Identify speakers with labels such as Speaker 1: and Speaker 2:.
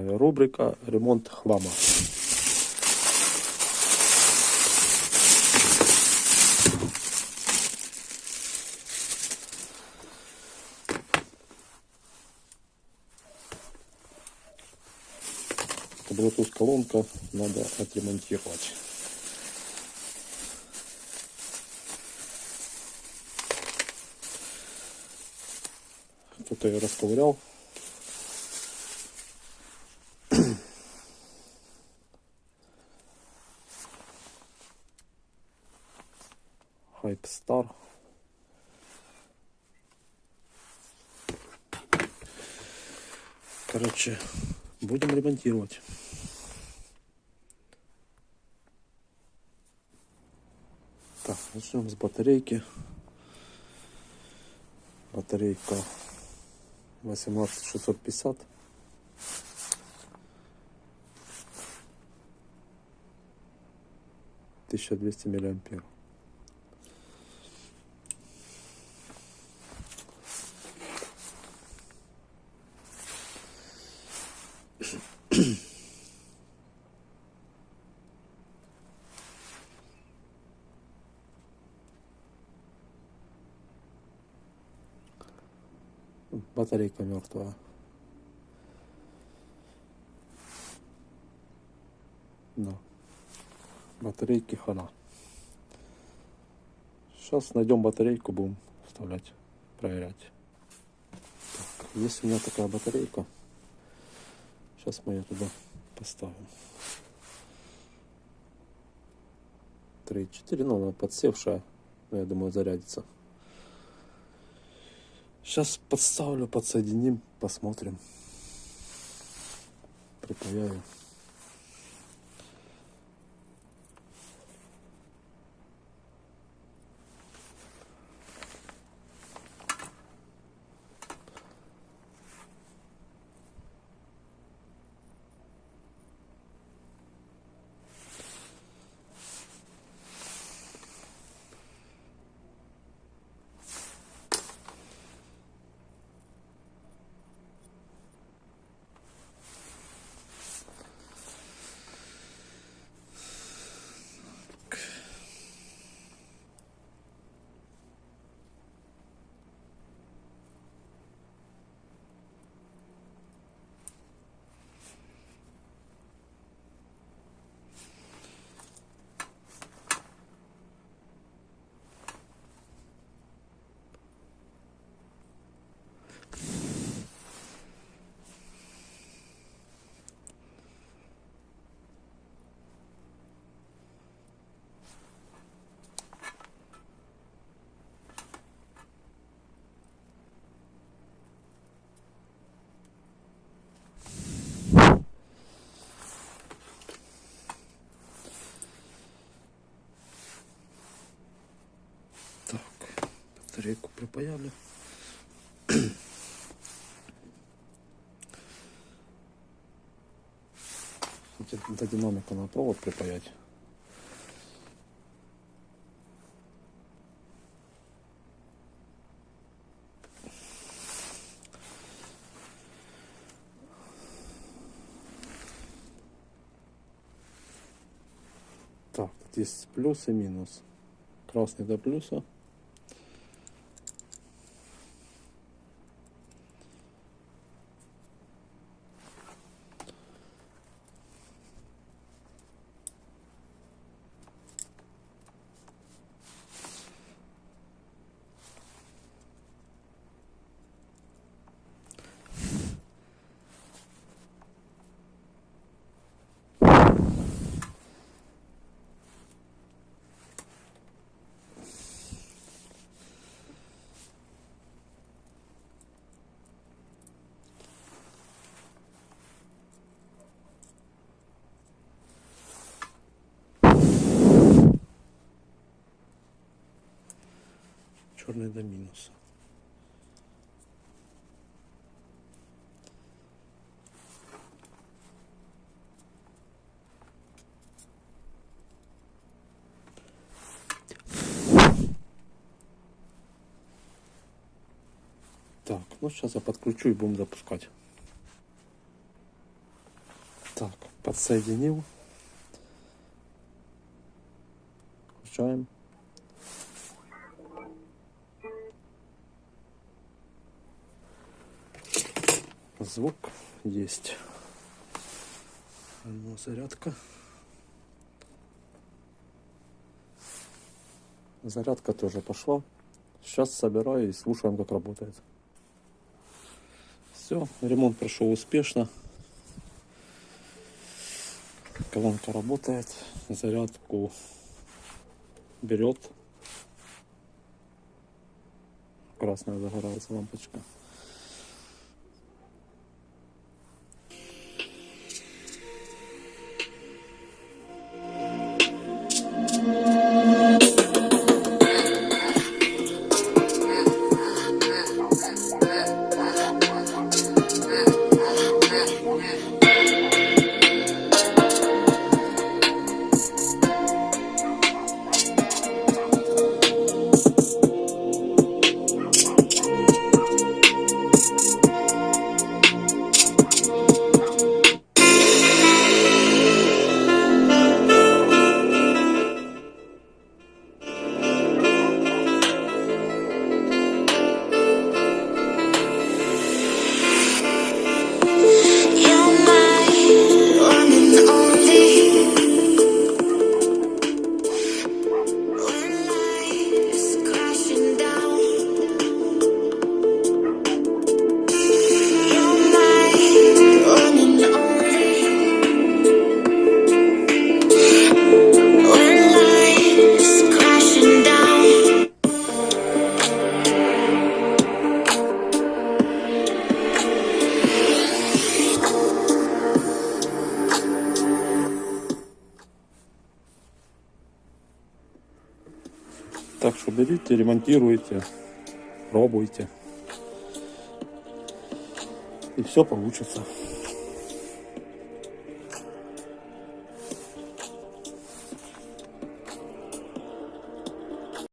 Speaker 1: Рубрика «Ремонт хлама». Bluetooth колонка надо отремонтировать. Кто-то ее расковырял. Hypestar. Короче, будем ремонтировать. Так, начнем с батарейки. Батарейка 18650. (1200 миллиампер). Батарейка мертвая. Да. Батарейки хана. Сейчас найдем батарейку, будем вставлять, проверять. Так, есть у меня такая батарейка. Сейчас мы ее туда поставим. 3,4, ну она подсевшая, но я думаю зарядится. Сейчас подставлю, подсоединим, посмотрим. Припаяю. Так, батарейку припаяли. До динамика на провод припаять. Так, тут есть плюс и минус. Красный до плюса. Черный до минуса. Так, ну сейчас я подключу и будем запускать. Так, подсоединил. Включаем. Звук есть. Ну, зарядка. Зарядка тоже пошла. Сейчас собираю и слушаем, как работает. Все, ремонт прошел успешно. Колонка работает, зарядку берет. Красная загорается лампочка. Так что берите, ремонтируйте, пробуйте. И все получится.